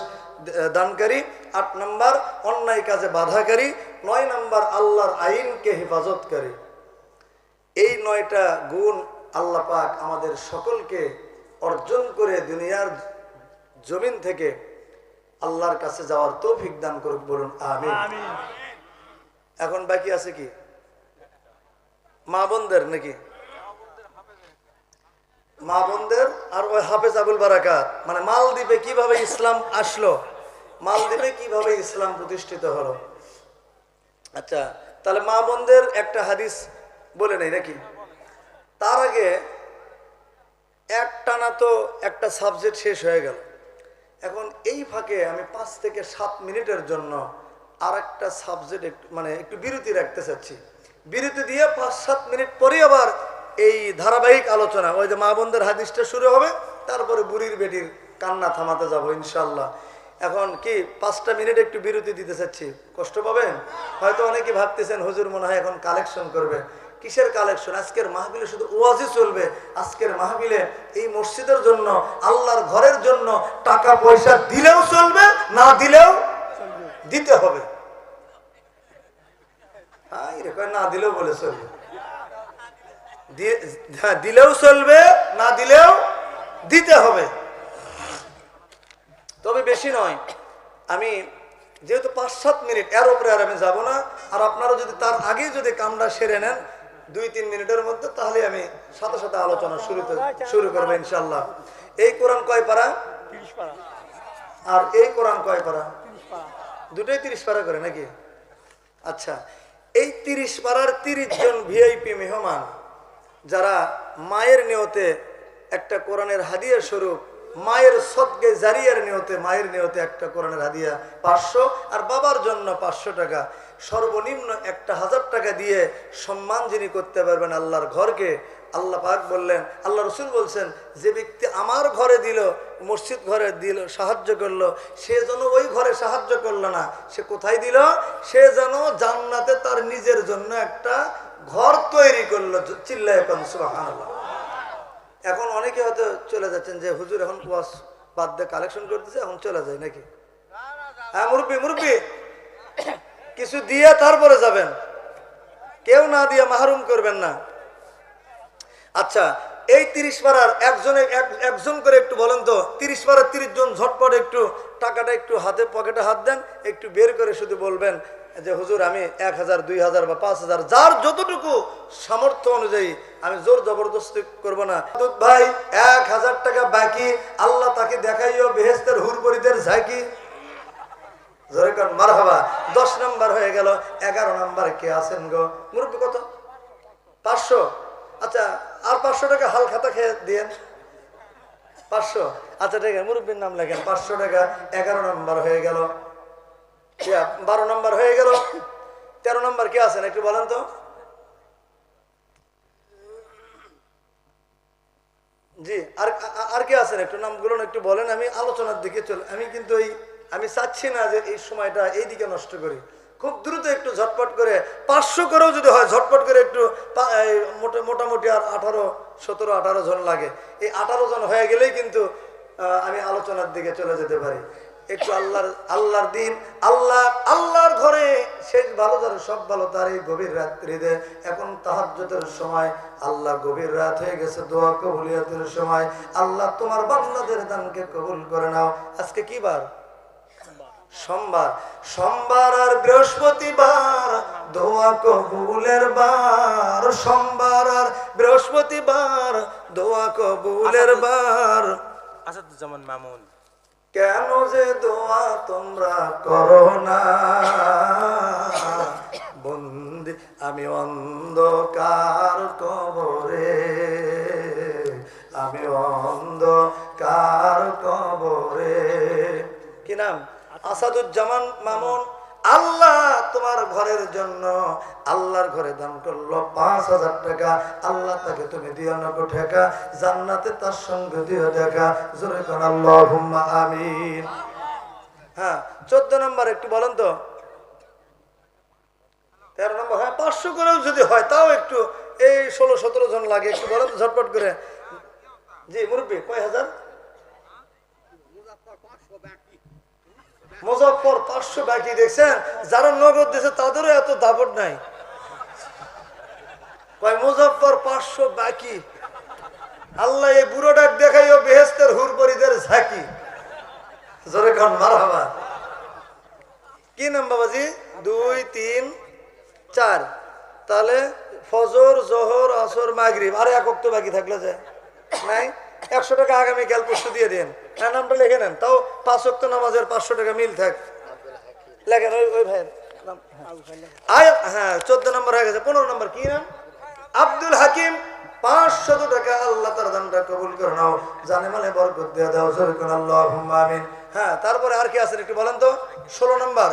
দানকারী। 8 নাম্বার অন্যায় কাজে বাধাকারী। 9 নাম্বার আল্লাহর আইনকে হেফাজতকারী। এই 9টা গুণ আল্লাহ পাক আমাদের সকলকে অর্জন করে দুনিয়ার জমিন থেকে আল্লাহর কাছে যাওয়ার তৌফিক দান করুক। বলুন আমিন। এখন বাকি আছে কি? মা বোনদের নাকি? মা বোনদের আর ওই হাফেজ আবুল বারাকাত, মানে মালদ্বীপে কিভাবে ইসলাম আসলো, মালদ্বীপে কিভাবে ইসলাম প্রতিষ্ঠিত হলো। আচ্ছা, তাহলে মা বোনদের একটা হাদিস বলে নেই নাকি? তার আগে একটানা তো একটা সাবজেক্ট শেষ হয়ে গেল। এখন এই ফাঁকে আমি 5 থেকে 7 মিনিটের জন্য আর একটা সাবজেক্ট মানে একটু বিরতি রাখতে চাচ্ছি। বিরতি দিয়ে 5-7 মিনিট পরে আবার এই ধারাবাহিক আলোচনা, ওই যে মা বোনদের হাদিসটা শুরু হবে, তারপরে বুড়ির বেটির কান্না থামাতে যাবো ইনশাল্লাহ। এখন কি 5টা মিনিট একটু বিরতি দিতে চাচ্ছি, কষ্ট পাবেন? হয়তো অনেকে ভাবতেছেন হুজুর মনে হয় এখন কালেকশন করবে। কিসের কালেকশন? আজকের মাহফিলে শুধু ওয়াজই চলবে। আজকের মাহফিলে এই মসজিদের জন্য, আল্লাহর ঘরের জন্য টাকা পয়সা দিলেও চলবে, না দিলেও দিতে হবে। না দিলেও বলে চলবে, দিলেও চলবে, না দিলেও দিতে হবে। তবে বেশি নয়, আমি যেহেতু 5-7 মিনিট, এর উপরে আর আমি যাব না। আর আপনারা যদি তার আগে যদি কামটা সেরে নেন 2-3 মিনিটের মধ্যে, তাহলে আমি সাথে সাথে আলোচনা শুরু করবো ইনশাল্লাহ। এই কোরআন কয় পারা? আর এই কোরআন কয় পারা? 30 পারা। দুটোই 30 পারা করে নাকি? আচ্ছা, এই 30 পারার 30 জন ভিআইপি মেহমান যারা মায়ের নিয়তে একটা কোরআনের হাদিয়া স্বরূপ, মায়ের সদকে জারিয়ার নিয়তে, মায়ের নিয়তে একটা কোরআনের হাদিয়া 500, আর বাবার জন্য 500 টাকা, সর্বনিম্ন 1000 টাকা দিয়ে সম্মান যিনি করতে পারবেন আল্লাহর ঘরকে, আল্লাহ পাক বললেন, আল্লাহ রসুল বলছেন, যে ব্যক্তি আমার ঘরে দিল, মসজিদ ঘরে দিল, সাহায্য করলো, সে যেন ওই ঘরে সাহায্য করলো না, সে কোথায় দিল? সে যেন জান্নাতে তার নিজের জন্য একটা ঘর তৈরি করলো। চিল্লায় এখন সুবহানাল্লাহ। এখন অনেকে হয়তো চলে যাচ্ছেন যে হুজুর এখন ওয়াজ বাদ দিয়ে কালেকশন করতেছে, এখন চলে যায় নাকি? হ্যাঁ মুরব্বি, মুরব্বি কিছু দিয়ে তারপরে যাবেন, কেউ না দিয়ে মাহরুম করবেন না। আচ্ছা, এই 30 পারার একজন করে একটু বলেন তো, 30 পারার 30 জন ঝটপট একটু টাকাটা একটু হাতে পকেটে হাত দেন, একটু বের করে শুধু বলবেন যে হুজুর আমি 1000, 2000 বা 5000, যার যতটুকু সামর্থ্য অনুযায়ী, আমি জোর জবরদস্তি করবো না। ভাই 1000 টাকা বাকি, আল্লাহ তাকে দেখাইও বেহেশতের হুরপরিদের ঝাঁকি। জোরে কোন মারহাবা। 10 নাম্বার হয়ে গেল। 11 নাম্বার কে আছেন গো? মুরব্বি কত? 500। আচ্ছা, আর 500 টাকা হাল খাতা খেয়ে দিয়েন। 500। আচ্ছা ঠিক আছে, মুরব্বির নাম লেখেন। 500 টাকা। 11 নাম্বার হয়ে গেল। 12 নাম্বার হয়ে গেল। 13 নাম্বার কে আছেন একটু বলেন তো? জি, আর কে আছেন একটু নামগুলো একটু বলেন। আমি আলোচনার দিকে চলে, আমি কিন্তু আমি চাচ্ছি না যে এই সময়টা এই দিকে নষ্ট করি। খুব দ্রুত একটু ঝটপট করে 500 করেও যদি হয়, ঝটপট করে একটু মোটামুটি আর 18 জন লাগে। এই 18 জন হয়ে গেলেই কিন্তু আমি আলোচনার দিকে চলে যেতে পারি। একটু আল্লাহর দিন, আল্লাহর ঘরে শেষ ভালো, যার সব ভালো তার এই গভীর রাত্রিতে, এখন তাহাজ্জুদের সময়, আল্লাহ গভীর রাত হয়ে গেছে, দোয়া কবুলিয়াতের সময়। আল্লাহ তোমার বান্দাদের দানকে কবুল করে নাও। আজকে কি বার? সোমবার। সোমবার আর বৃহস্পতিবার দোয়া কবুলের বার। সোমবার আর বৃহস্পতিবার দোয়া কবুলের বার। আসাদুজ্জামান মামুন, কেন যে দোয়া তোমরা করো না বন্দি, আমি অন্ধকার কবরে, আমি অন্ধকার কবরে। কি নাম? আসাদুজ্জামান মামুন। আল্লাহ তোমার ঘরের জন্য আল্লাহর ঘরে দান করলো 5000 টাকা। আল্লাহ তাকে তুমি দিও না টাকা, জান্নাতে তার সঙ্গে দিও দেখা। জোরে কোন আল্লাহুম্মা আমিন। হ্যাঁ, 14 নম্বর একটু বলেন তো। 13 নম্বর। হ্যাঁ, 500 করেও যদি হয় তাও একটু, এই 16-17 জন লাগে, একটু বলেন তো ঝটপট করে। জি মুরব্বি, কয় হাজার? মুজাফফর 500 বাকি। দেখছেন, যারা নগদ দিয়েছে তাদেরও এত দাপট নাই। কয় মুজাফফর 500 বাকি। আল্লাহ এই বুড়োটাক দেখাইও বেহেশতের হুরপরিদের ঝাঁকি। জোরে কোন মারহাবা। কি নাম বাবাজি? 2, 3, 4। তাহলে ফজর, জোহর, আসর, মাগরিব, আরে এক ওয়াক্ত বাকি থাকলে যায় নাই। 100 টাকা আগামীকাল পরশু দিয়ে দেন। হ্যাঁ, নামটা লিখে নেন, তাও 5 ওয়াক্ত নামাজের 500 টাকা মিল থাক। লেখেন ওই ভাইয়ের নাম। হ্যাঁ, 14 নম্বর হয়ে গেছে। 15 নম্বর কি নাম? আব্দুল হাকিম। 500 টাকা। আল্লাহ তার দানটা কবুল করে নাও, জানে মানে বরকত দিয়ে দাও। জোরে কোন আল্লাহুম্মা আমিন। হ্যাঁ, তারপরে আর কি আছেন একটু বলেন তো। 16 নম্বর।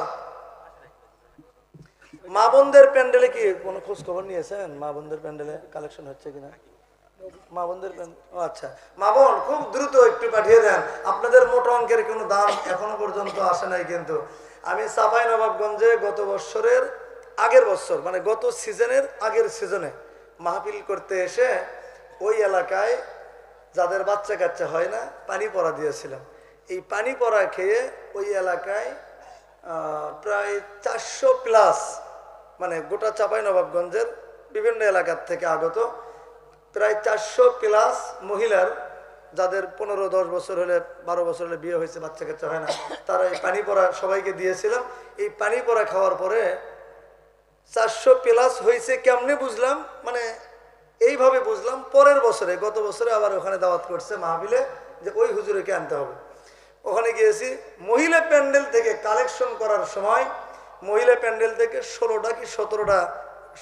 মা বোনদের প্যান্ডেলে কি কোনো খোঁজ খবর নিয়েছেন? মা বোনদের প্যান্ডেলে কালেকশন হচ্ছে কিনা? মা বোনদের আচ্ছা, মা বোন খুব দ্রুত একটু পাঠিয়ে দেন। আপনাদের মোটা অঙ্কের কোনো দাম এখনো পর্যন্ত আসে নাই। কিন্তু আমি চাঁপাইনবাবগঞ্জে গত বছরের আগের বছর, মানে গত সিজনের আগের সিজনে মাহফিল করতে এসে ওই এলাকায় যাদের বাচ্চা কাচ্চা হয় না, পানি পড়া দিয়েছিলাম। এই পানি পড়া খেয়ে ওই এলাকায় প্রায় 400 প্লাস, মানে গোটা চাঁপাইনবাবগঞ্জের বিভিন্ন এলাকার থেকে আগত প্রায় 400 প্লাস মহিলার, যাদের 15-10 বছর হলে, 12 বছর হলে বিয়ে হয়েছে, বাচ্চা কাচ্চা হয় না, তারা এই পানি পড়া সবাইকে দিয়েছিলাম। এই পানি পড়া খাওয়ার পরে 400 প্লাস হয়েছে। কেমনে বুঝলাম? মানে এইভাবে বুঝলাম, পরের বছরে, গত বছরে আবার ওখানে দাওয়াত করছে মাহফিলে যে ওই হুজুরকে আনতে হবে। ওখানে গিয়েছি, মহিলা প্যান্ডেল থেকে কালেকশন করার সময় মহিলা প্যান্ডেল থেকে 16টা কি 17টা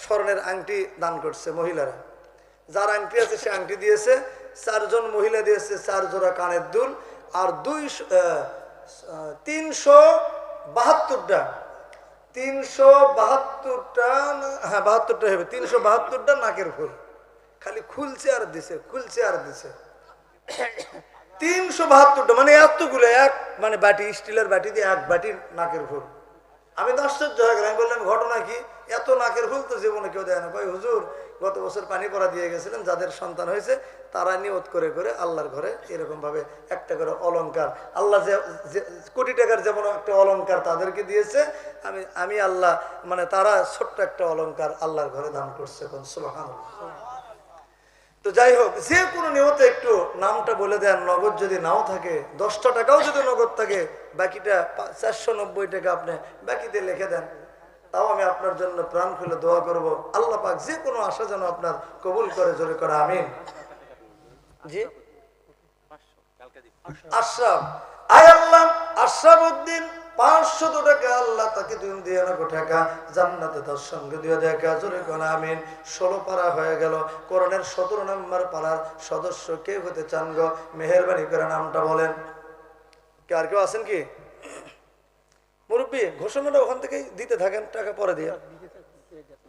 স্বর্ণের আংটি দান করছে মহিলারা। যার আংটি আছে সে আংটি দিয়েছে, 4 জন মহিলা দিয়েছে 4 জোড়া কানের দুল, আর 372টা 72টা হবে 372টা নাকের ফুল। খালি খুলছে আর দিছে, খুলছে আর দিছে। 372টা মানে এতগুলো, এক মানে বাটি, স্টিলের বাটি দিয়ে এক বাটি নাকের ফুল। আমি তো আশ্চর্য হয়ে গেলাম, বললাম ঘটনা কি, এত নাকের ফুল তো জীবনে কেউ দেয় না। কই হুজুর গত বছর পানি পড়া দিয়ে গেছিলেন, যাদের সন্তান হয়েছে তারা নিয়ত করে করে আল্লাহর ঘরে এরকম ভাবে একটা করে অলংকার, আল্লাহ যে কোটি টাকার যেমন একটা অলংকার তাদেরকে দিয়েছে, আমি আল্লাহ মানে তারা ছোট্ট একটা অলংকার আল্লাহর ঘরে দান করছে। সুবহানাল্লাহ। তো যাই হোক, যে কোনো নিয়তে একটু নামটা বলে দেন। নগদ যদি নাও থাকে, 10টা টাকাও যদি নগদ থাকে, বাকিটা 490 টাকা আপনি বাকিতে লিখে দেন, তাও আমি আপনার জন্য প্রাণ খুলে দোয়া করব। আল্লাহ পাক যে কোনো আশা যেন আপনার কবুল করে, জোরে করে আমিন। জি আশরাফ, আয় আল্লাহ আশরাফ উদ্দিন 500 টাকা আল্লাহ তাকে তুমি দিয়ে রাখো টাকা, জান্নাতে তার সঙ্গে দিয়ে দেখা, জোরে কোন আমিন। 16 পারা হয়ে গেল। কোরআনের 17 নম্বর পারার সদস্য কে হতে চান গো? মেহেরবানি করে নামটা বলেন। কে আর কেউ আছেন কি? মুরব্বী, ঘোষণাটা ওখান থেকেই দিতে থাকেন, টাকা পরে দিয়ে।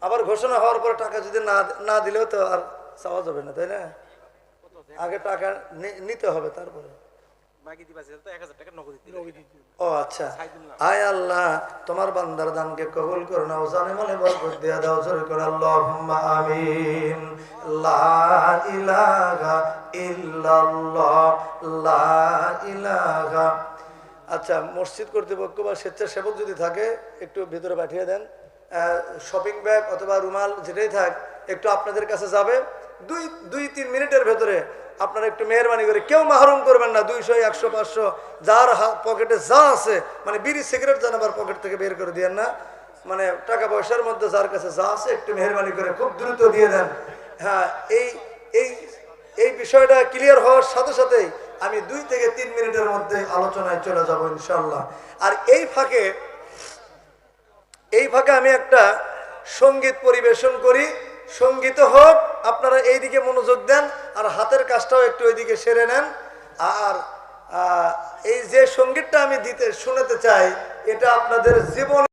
আবার ঘোষণা হওয়ার পরে টাকা যদি না দিলেও তো আর চাওয়া যাবে না, তাই না? আগে টাকা নিতে হবে, তারপরে। ও আচ্ছা। আয় আল্লাহ তোমার বান্দার দানকে কবুল করে নাও, জানে মনে বরকত দিয়া দাও, জোরে করে আল্লাহুম্মা আমিন। লা ইলাহা ইল্লাল্লাহ, লা ইলাহা। আচ্ছা, মসজিদ কর্তৃপক্ষ বা স্বেচ্ছাসেবক যদি থাকে একটু ভিতরে পাঠিয়ে দেন। শপিং ব্যাগ অথবা রুমাল যেটাই থাক একটু আপনাদের কাছে যাবে। 2-3 মিনিটের ভেতরে আপনারা একটু মেহরবানি করে, কেউ মাহরুম করবেন না। 200, 100, 500 যার পকেটে যা আছে, মানে বিড়ি সিগারেট যেন আবার পকেট থেকে বের করে দিয়েন না। মানে টাকা পয়সার মধ্যে যার কাছে যা আছে একটু মেহরবানি করে খুব দ্রুত দিয়ে দেন। হ্যাঁ, এই বিষয়টা ক্লিয়ার হওয়ার সাথে সাথেই আমি 2 থেকে 3 মিনিটের মধ্যে আলোচনায় চলে যাব ইনশাল্লাহ। আর এই ফাঁকে আমি একটা সঙ্গীত পরিবেশন করি। সঙ্গীত হোক, আপনারা এইদিকে মনোযোগ দেন, আর হাতের কাজটাও একটু ওইদিকে সেরে নেন। আর এই যে সঙ্গীতটা আমি শোনাতে চাই, এটা আপনাদের জীবন